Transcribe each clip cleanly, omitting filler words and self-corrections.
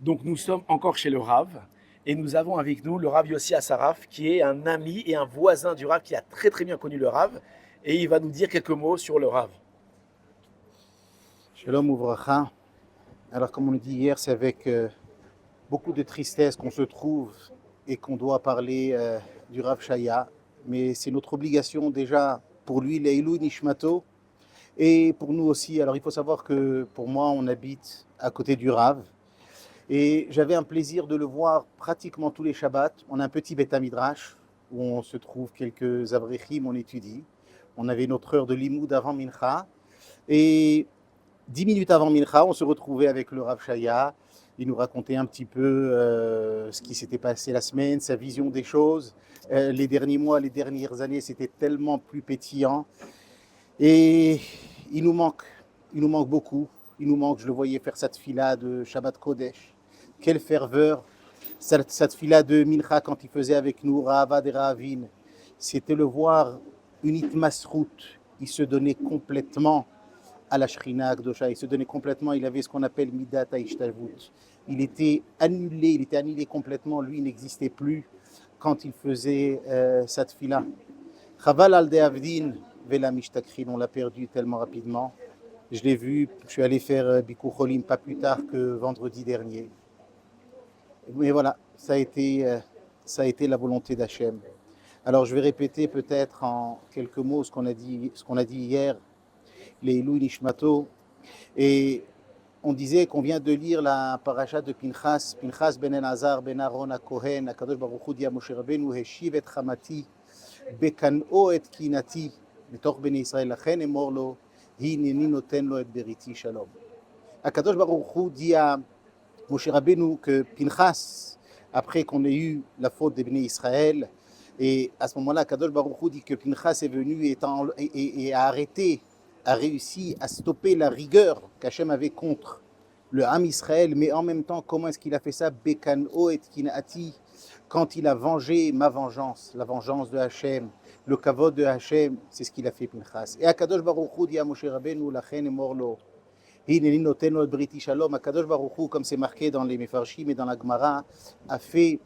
Donc nous sommes encore chez le Rav et nous avons avec nous le Rav Yossi Assaraf qui est un ami et un voisin du Rav qui a très très bien connu le Rav et il va nous dire quelques mots sur le Rav. Shalom Ouvracha. Alors, comme on l'a dit hier, c'est avec beaucoup de tristesse qu'on se trouve et qu'on doit parler du Rav Shaya. Mais c'est notre obligation déjà pour lui, Leilou Nishmato, et pour nous aussi. Alors, il faut savoir que pour moi, on habite à côté du Rav. Et j'avais un plaisir de le voir pratiquement tous les Shabbats. On a un petit Beth Midrash où on se trouve quelques avrechim, on étudie. On avait notre heure de limoud avant Mincha. Et 10 minutes avant Mincha, on se retrouvait avec le Rav Shaya. Il nous racontait un petit peu ce qui s'était passé la semaine, sa vision des choses. Les derniers mois, les dernières années, c'était tellement plus pétillant. Et il nous manque beaucoup. Il nous manque, je le voyais faire cette fila de Shabbat Kodesh. Quelle ferveur, cette fila de Mincha quand il faisait avec nous, Rahavad et Rahavin. C'était le voir une itmasrout. Il se donnait complètement à la Shrina Akdosha. Il se donnait complètement, il avait ce qu'on appelle Midat Haishtalvut. Il était annihilé complètement, lui il n'existait plus quand il faisait cette fila. Chaval al de Avdin, Vela Mishtakrin, on l'a perdu tellement rapidement. Je l'ai vu, je suis allé faire Bikur Cholim pas plus tard que vendredi dernier. Mais voilà, ça a été la volonté d'Hachem. Alors je vais répéter peut-être en quelques mots ce qu'on a dit hier, les Ilou Nishmato. Et on disait qu'on vient de lire la paracha de Pinchas ben Elazar ben Aaron HaKohen, HaKadosh Baruch Hu dit à Moshe Rabbeinu, Heshiv et Chamati, Bekan'o et Kinati, בתוך בני ישראל, לכן אמור לו, הנני נותן לו את בריתי שלום. הקדוש ברוך הוא dit à Moshe Rabbeinu que Pinchas, après qu'on ait eu la faute des Bnei Israël, et à ce moment-là, Kadosh Baruch Hu dit que Pinchas est venu et a arrêté, a réussi à stopper la rigueur qu'Hachem avait contre le Ham Israël, mais en même temps, comment est-ce qu'il a fait ça? Bekan'o et kinati, quand il a vengé ma vengeance, la vengeance de Hachem, le kavod de Hachem, c'est ce qu'il a fait Pinchas. Et à Kadosh Baruch Hu dit à Moshe Rabbeinu, lachen emor lo, hineni noten lo et briti shalom. À Kadosh Baruch Hu, comme c'est marqué dans les Mefarshim et dans la Gemara, a fait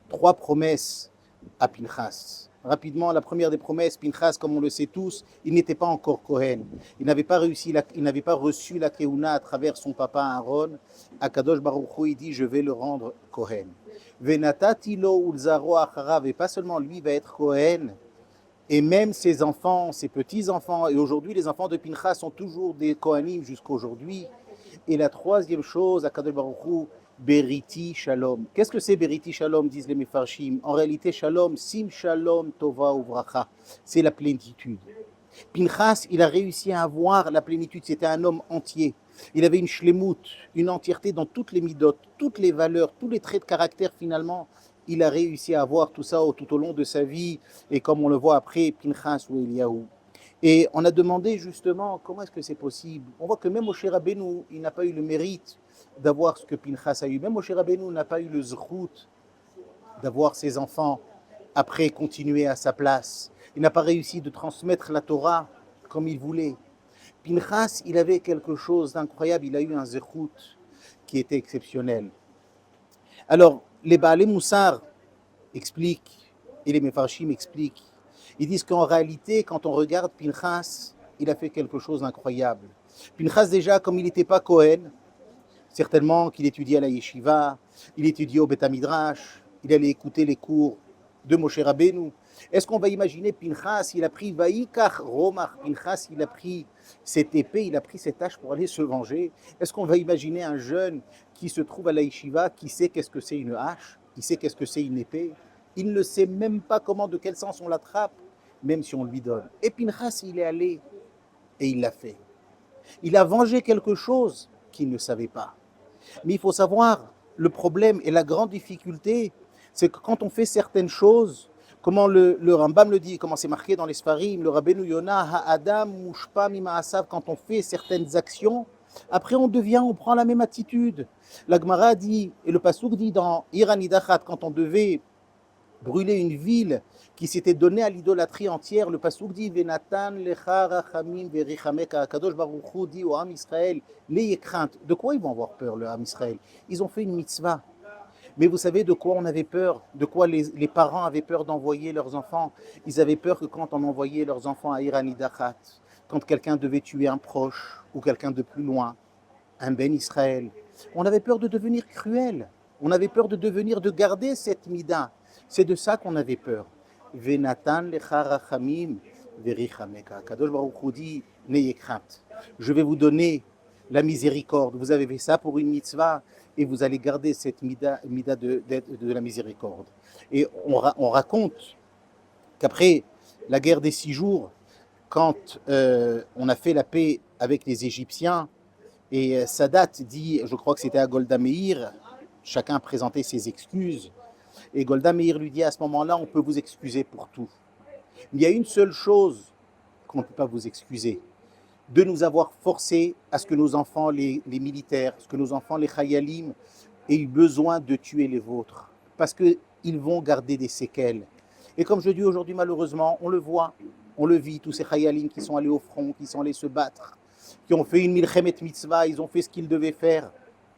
3 promesses à Pinchas. Rapidement, la première des promesses, Pinchas, comme on le sait tous, il n'était pas encore Kohen. Il n'avait pas reçu la Keuna à travers son papa Aaron. Akadosh Baruch Hu, il dit, je vais le rendre Kohen. Venatati lo ulzaro acharav, et pas seulement lui va être Kohen, et même ses enfants, ses petits-enfants, et aujourd'hui les enfants de Pinchas sont toujours des Kohanim jusqu'à aujourd'hui. Et la troisième chose, Akadosh Baruch Hu, Beriti Shalom. Qu'est-ce que c'est Beriti Shalom, disent les Mefarshim? En réalité, Shalom, Sim Shalom Tova Uvracha, c'est la plénitude. Pinchas, il a réussi à avoir la plénitude, c'était un homme entier. Il avait une shlemut, une entièreté dans toutes les midot, toutes les valeurs, tous les traits de caractère finalement. Il a réussi à avoir tout ça tout au long de sa vie, et comme on le voit après, Pinchas ou Eliyahu. Et on a demandé justement comment est-ce que c'est possible. On voit que même Moshe Rabbeinu, il n'a pas eu le mérite d'avoir ce que Pinchas a eu. Même Moshe Rabbeinu n'a pas eu le zrout d'avoir ses enfants après continuer à sa place. Il n'a pas réussi de transmettre la Torah comme il voulait. Pinchas, il avait quelque chose d'incroyable, il a eu un zrout qui était exceptionnel. Alors, les Baalei Moussar expliquent, et les Mefarshim expliquent, ils disent qu'en réalité, quand on regarde Pinchas, il a fait quelque chose d'incroyable. Pinchas, déjà, comme il n'était pas Kohen, certainement qu'il étudiait à la Yeshiva, il étudiait au Beth Midrash, il allait écouter les cours de Moshe Rabbeinu. Est-ce qu'on va imaginer Pinchas, il a pris Vaïkach Romach, Pinchas, il a pris cette épée, il a pris cette hache pour aller se venger. Est-ce qu'on va imaginer un jeune qui se trouve à la Yeshiva, qui sait qu'est-ce que c'est une hache, il sait qu'est-ce que c'est une épée, il ne sait même pas comment, de quel sens on l'attrape, même si on lui donne. Et Pinchas, il est allé et il l'a fait. Il a vengé quelque chose qu'il ne savait pas. Mais il faut savoir, le problème et la grande difficulté, c'est que quand on fait certaines choses, comment le Rambam le dit, comment c'est marqué dans les Sfarim, le Rabbeinu Yonah, Ha'adam, Mushpa, Mima'asav, quand on fait certaines actions, après on prend la même attitude. La Gemara dit, et le Pasuk dit dans Iranidachat, quand on devait brûler une ville qui s'était donnée à l'idolâtrie entière. Le passouk dit Venatan lecha rachamim verichameka. Kadosh Baruch Hu dit au Ham Israël, n'ayez crainte. De quoi ils vont avoir peur, le Ham Israël? Ils ont fait une mitzvah. Mais vous savez de quoi on avait peur? De quoi les parents avaient peur d'envoyer leurs enfants? Ils avaient peur que quand on envoyait leurs enfants à Iranidachat, quand quelqu'un devait tuer un proche ou quelqu'un de plus loin, un Ben Israël, on avait peur de devenir cruel. On avait peur de garder cette mida. C'est de ça qu'on avait peur. Venatan lecha rachamim verichameka. Kadosh Baruch Hu dit, n'ayez crainte. Je vais vous donner la miséricorde. Vous avez fait ça pour une mitzvah et vous allez garder cette mida de la miséricorde. Et on raconte qu'après la guerre des 6 jours, quand on a fait la paix avec les Égyptiens, et Sadat dit, je crois que c'était à Golda Meir, chacun présentait ses excuses, et Golda Meir lui dit à ce moment-là, on peut vous excuser pour tout. Mais il y a une seule chose qu'on ne peut pas vous excuser, de nous avoir forcé à ce que nos enfants, les militaires, ce que nos enfants, les chayalim, aient eu besoin de tuer les vôtres, parce qu'ils vont garder des séquelles. Et comme je dis aujourd'hui, malheureusement, on le voit, on le vit, tous ces chayalim qui sont allés au front, qui sont allés se battre, qui ont fait une milchemet mitzvah, ils ont fait ce qu'ils devaient faire.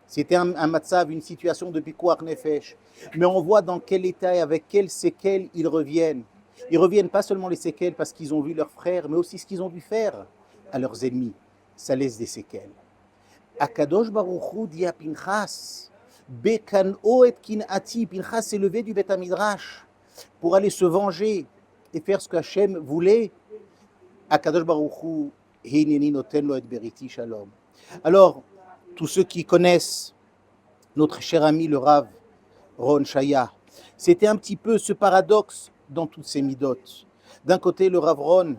C'était un matzav, une situation de pikuach nefesh. Mais on voit dans quel état et avec quelles séquelles ils reviennent. Ils reviennent pas seulement les séquelles parce qu'ils ont vu leurs frères, mais aussi ce qu'ils ont dû faire à leurs ennemis. Ça laisse des séquelles. Akadosh Baruch Hu dit à Pinchas, Bekan'o et kin'ati, Pinchas s'est levé du Beth Midrash pour aller se venger et faire ce qu'Hachem voulait. Akadosh Baruch Hu, Hineni noten lo et beriti shalom. Alors, tous ceux qui connaissent notre cher ami le Rav Ron Shaya, c'était un petit peu ce paradoxe dans toutes ces midotes. D'un côté, le Rav Ron,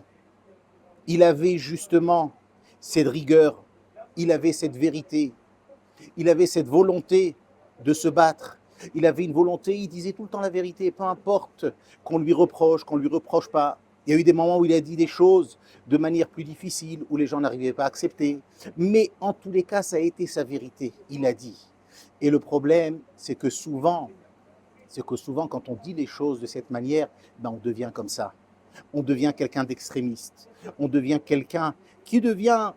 il avait justement cette rigueur, il avait cette vérité, il avait cette volonté de se battre, il avait une volonté, il disait tout le temps la vérité, peu importe qu'on lui reproche pas. Il y a eu des moments où il a dit des choses de manière plus difficile, où les gens n'arrivaient pas à accepter. Mais en tous les cas, ça a été sa vérité. Il a dit. Et le problème, c'est que souvent, quand on dit les choses de cette manière, ben on devient comme ça. On devient quelqu'un d'extrémiste. On devient quelqu'un qui devient,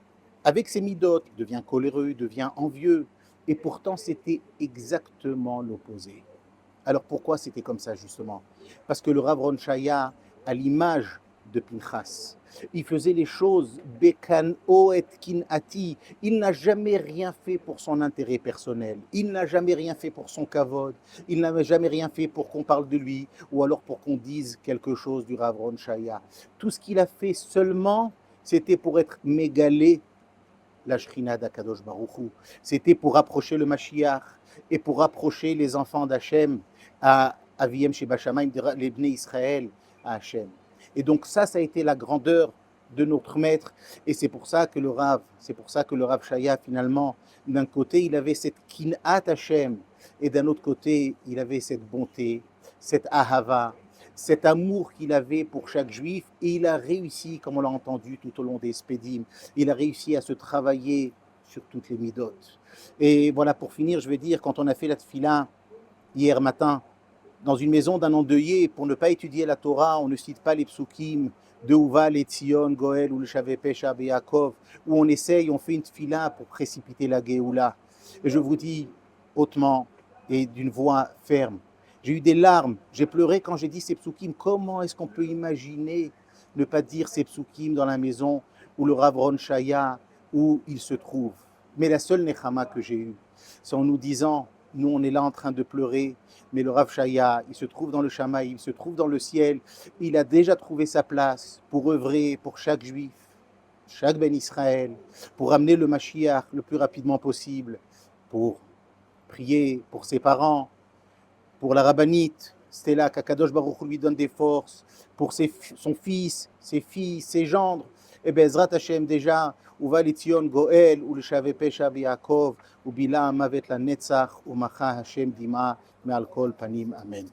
avec ses midotes, devient coléreux, devient envieux. Et pourtant, c'était exactement l'opposé. Alors pourquoi c'était comme ça, justement? Parce que le Rav Ron Shaya, à l'image de Pinchas, il faisait les choses Bekan'o et kin'ati. Il n'a jamais rien fait pour son intérêt personnel. Il n'a jamais rien fait pour son kavod. Il n'a jamais rien fait pour qu'on parle de lui ou alors pour qu'on dise quelque chose du Rav Ron Shaya. Tout ce qu'il a fait seulement, c'était pour être mégalé la Shrina d'Akadosh Baruch Hu. C'était pour rapprocher le Mashiach et pour rapprocher les enfants d'Hachem à Aviem Sheba Shamayim, les Bnei Israël à Hachem. Et donc ça a été la grandeur de notre maître. Et c'est pour ça que le Rav Shaya, finalement, d'un côté, il avait cette kin'at Hachem, et d'un autre côté, il avait cette bonté, cette ahava, cet amour qu'il avait pour chaque juif. Et il a réussi, comme on l'a entendu tout au long des Spédim, il a réussi à se travailler sur toutes les midotes. Et voilà, pour finir, je vais dire, quand on a fait la tefila hier matin, dans une maison d'un endeuillé, pour ne pas étudier la Torah, on ne cite pas les psukim de Uval et Tzion, Goël ou le Shaveh Pesha Be'Yakov, où on essaye, on fait une tefila pour précipiter la Géoula. Et je vous dis hautement et d'une voix ferme, j'ai eu des larmes, j'ai pleuré quand j'ai dit ces psukim. Comment est-ce qu'on peut imaginer ne pas dire ces psukim dans la maison où le Rav Ron Shaya, où il se trouve? Mais la seule nechama que j'ai eue, c'est en nous disant, nous on est là en train de pleurer, mais le Rav Shaya, il se trouve dans le Shamaï, il se trouve dans le ciel, il a déjà trouvé sa place pour œuvrer pour chaque juif, chaque Ben Israël, pour amener le Mashiach le plus rapidement possible, pour prier pour ses parents, pour la rabbinite, Stella, qu'Akadosh Baruch Hu lui donne des forces, pour son fils, ses filles, ses gendres, et Bezrat Hashem déjà, Uva Litzion Goel, ou le Shaveh Pesha Yaakov, ou Bila Mavet la Netzach, ou Macha Hashem Dima, Me'al Kol Panim, Amen.